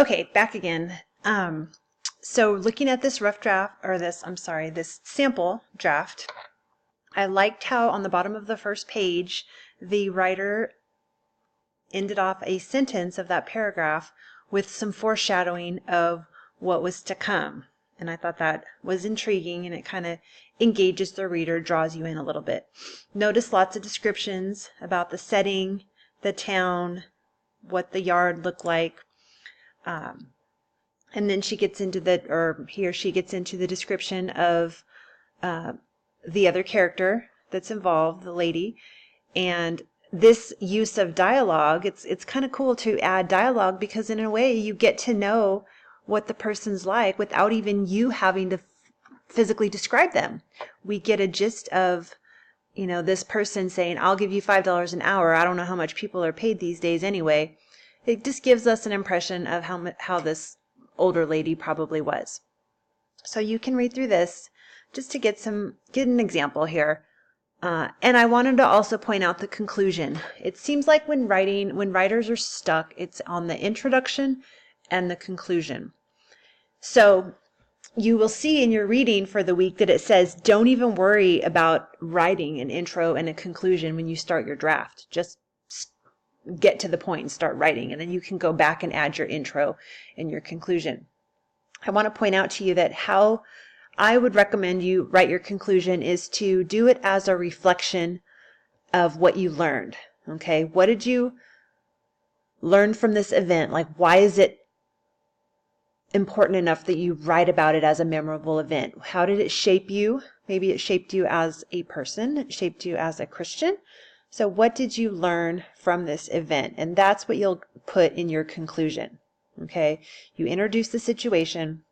Okay, back again. So looking at this rough draft, or this sample draft, I liked how on the bottom of the first page, the writer ended off a sentence of that paragraph with some foreshadowing of what was to come. And I thought that was intriguing, and it kind of engages the reader, draws you in a little bit. Notice lots of descriptions about the setting, the town, what the yard looked like. And then he or she gets into the description of the other character that's involved, the lady. And this use of dialogue, it's kind of cool to add dialogue, because in a way you get to know what the person's like without even you having to physically describe them. We get a gist of, this person saying, I'll give you $5 an hour. I don't know how much people are paid these days anyway. It just gives us an impression of how this older lady probably was. So you can read through this just to get an example here. And I wanted to also point out the conclusion. It seems like when writers are stuck, it's on the introduction and the conclusion. So you will see in your reading for the week that it says, don't even worry about writing an intro and a conclusion when you start your draft. Just get to the point and start writing, and then you can go back and add your intro and your conclusion. I want to point out to you that how I would recommend you write your conclusion is to do it as a reflection of what you learned. Okay, what did you learn from this event? Like, why is it important enough that you write about it as a memorable event? How did it shape you? Maybe it shaped you as a person, it shaped you as a Christian. So what did you learn from this event? And that's what you'll put in your conclusion. Okay, you introduce the situation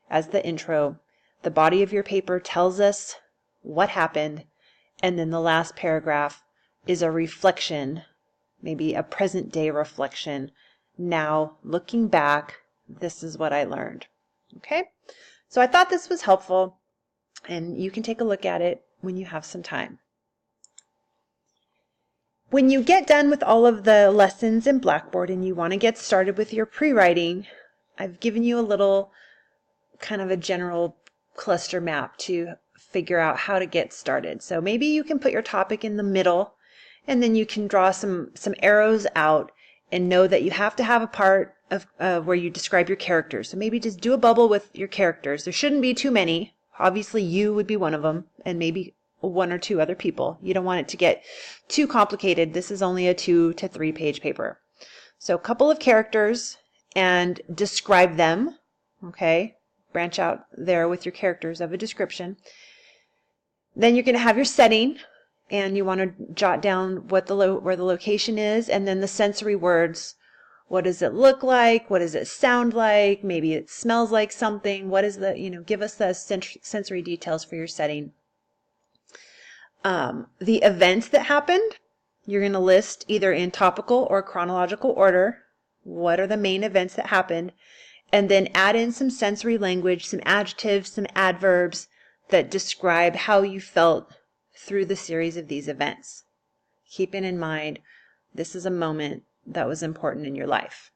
as the intro. The body of your paper tells us what happened, and then the last paragraph is a reflection, maybe a present day reflection. Now, looking back, this is what I learned. Okay, so I thought this was helpful, and you can take a look at it when you have some time. When you get done with all of the lessons in Blackboard and you want to get started with your pre-writing, I've given you a little kind of a general cluster map to figure out how to get started. So maybe you can put your topic in the middle, and then you can draw some arrows out and know that you have to have a part of where you describe your characters. So maybe just do a bubble with your characters. There shouldn't be too many. Obviously you would be one of them, and maybe one or two other people. You don't want it to get too complicated. This is only a 2 to 3 page paper. So a couple of characters and describe them. Okay, branch out there with your characters of a description. Then you're going to have your setting, and you want to jot down where the location is, and then the sensory words. What does it look like? What does it sound like? Maybe it smells like something. What is give us the sensory details for your setting. The events that happened, you're going to list either in topical or chronological order. What are the main events that happened? And then add in some sensory language, some adjectives, some adverbs that describe how you felt through the series of these events. Keeping in mind, this is a moment that was important in your life.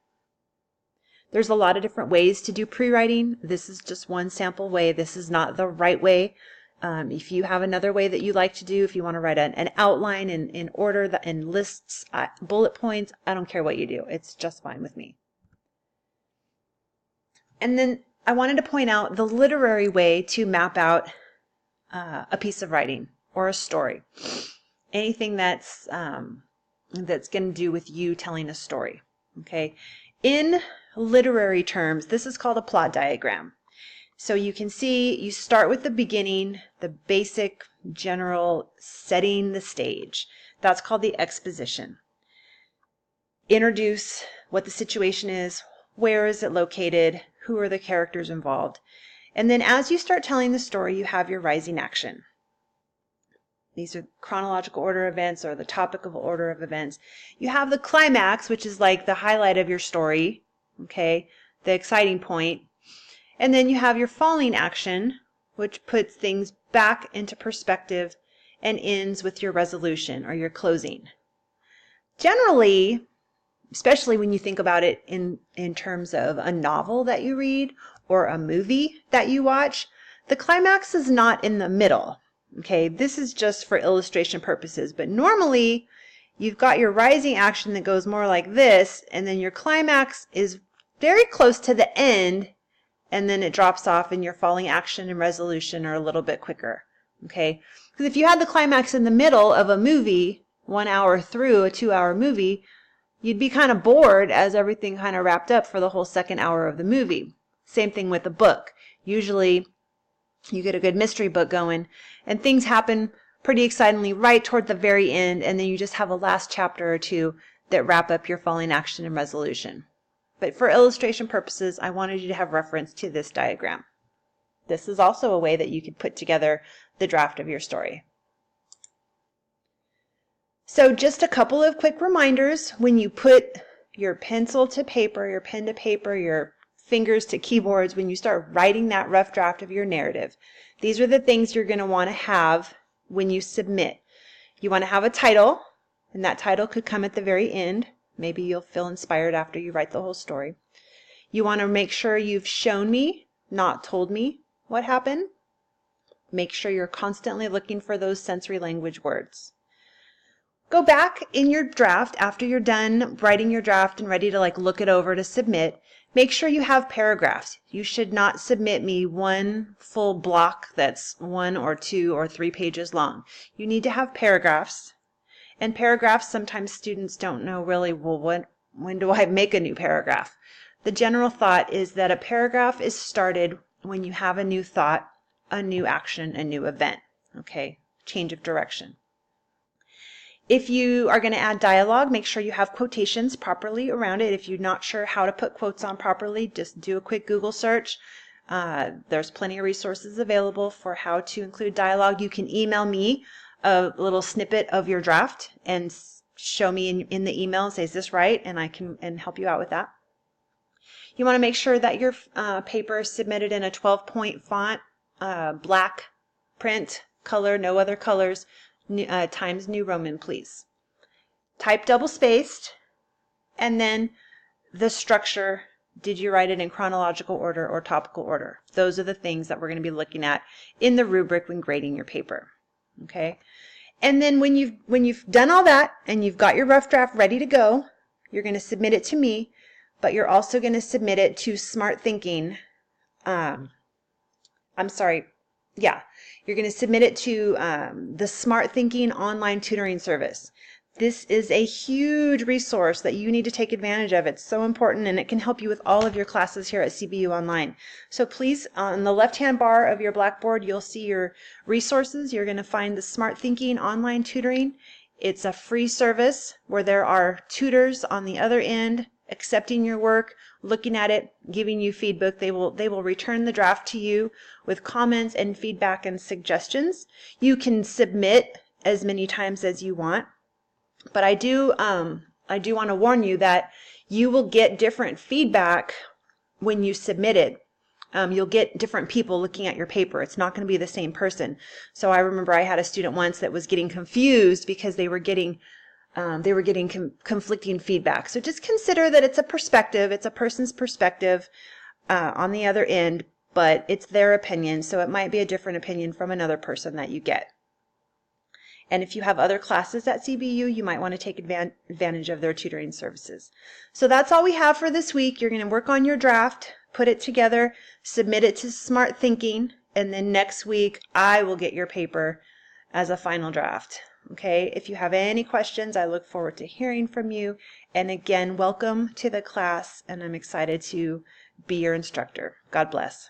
There's a lot of different ways to do pre-writing. This is just one sample way. This is not the right way. If you have another way that you like to do, if you want to write an outline in order and lists, bullet points, I don't care what you do. It's just fine with me. And then I wanted to point out the literary way to map out a piece of writing or a story. Anything that's going to do with you telling a story. Okay. In literary terms, this is called a plot diagram. So you can see you start with the beginning, the basic general setting the stage. That's called the exposition. Introduce what the situation is, where is it located, who are the characters involved. And then as you start telling the story, you have your rising action. These are chronological order events or the topical order of events. You have the climax, which is like the highlight of your story, okay, the exciting point. And then you have your falling action, which puts things back into perspective and ends with your resolution or your closing. Generally, especially when you think about it in terms of a novel that you read or a movie that you watch, the climax is not in the middle. Okay, this is just for illustration purposes, but normally you've got your rising action that goes more like this, and then your climax is very close to the end, and then it drops off, and your falling action and resolution are a little bit quicker. Okay, because if you had the climax in the middle of a movie, 1 hour through a 2-hour movie, you'd be kind of bored as everything kind of wrapped up for the whole second hour of the movie. Same thing with a book. Usually you get a good mystery book going and things happen pretty excitingly right toward the very end, and then you just have a last chapter or two that wrap up your falling action and resolution. But for illustration purposes, I wanted you to have reference to this diagram. This is also a way that you could put together the draft of your story. So just a couple of quick reminders. When you put your pencil to paper, your pen to paper, your fingers to keyboards, when you start writing that rough draft of your narrative, these are the things you're going to want to have when you submit. You want to have a title, and that title could come at the very end. Maybe you'll feel inspired after you write the whole story. You want to make sure you've shown me, not told me what happened. Make sure you're constantly looking for those sensory language words. Go back in your draft after you're done writing your draft and ready to look it over to submit. Make sure you have paragraphs. You should not submit me one full block that's 1 or 2 or 3 pages long. You need to have paragraphs. And paragraphs, sometimes students don't know really, well, when do I make a new paragraph? The general thought is that a paragraph is started when you have a new thought, a new action, a new event. Okay, change of direction. If you are going to add dialogue, make sure you have quotations properly around it. If you're not sure how to put quotes on properly, just do a quick Google search. There's plenty of resources available for how to include dialogue. You can email me a little snippet of your draft and show me in the email and say, is this right? And I can help you out with that. You want to make sure that your paper is submitted in a 12-point font, black print color, no other colors, Times New Roman, please. Type double-spaced, and then the structure. Did you write it in chronological order or topical order? Those are the things that we're going to be looking at in the rubric when grading your paper. Okay? And then when you've done all that and you've got your rough draft ready to go, you're going to submit it to me, but you're also going to submit it to Smart Thinking. You're going to submit it to the Smart Thinking online tutoring service. This is a huge resource that you need to take advantage of. It's so important, and it can help you with all of your classes here at CBU Online. So please, on the left-hand bar of your Blackboard, you'll see your resources. You're going to find the Smart Thinking online tutoring. It's a free service where there are tutors on the other end accepting your work, looking at it, giving you feedback. They will return the draft to you with comments and feedback and suggestions. You can submit as many times as you want, but I do want to warn you that you will get different feedback when you submit it. You'll get different people looking at your paper. It's not going to be the same person. So I remember I had a student once that was getting confused because they were getting conflicting feedback. So just consider that it's a perspective. It's a person's perspective on the other end, but it's their opinion. So it might be a different opinion from another person that you get. And if you have other classes at CBU, you might want to take advantage of their tutoring services. So that's all we have for this week. You're going to work on your draft, put it together, submit it to Smart Thinking, and then next week I will get your paper as a final draft. Okay, if you have any questions, I look forward to hearing from you. And again, welcome to the class, and I'm excited to be your instructor. God bless.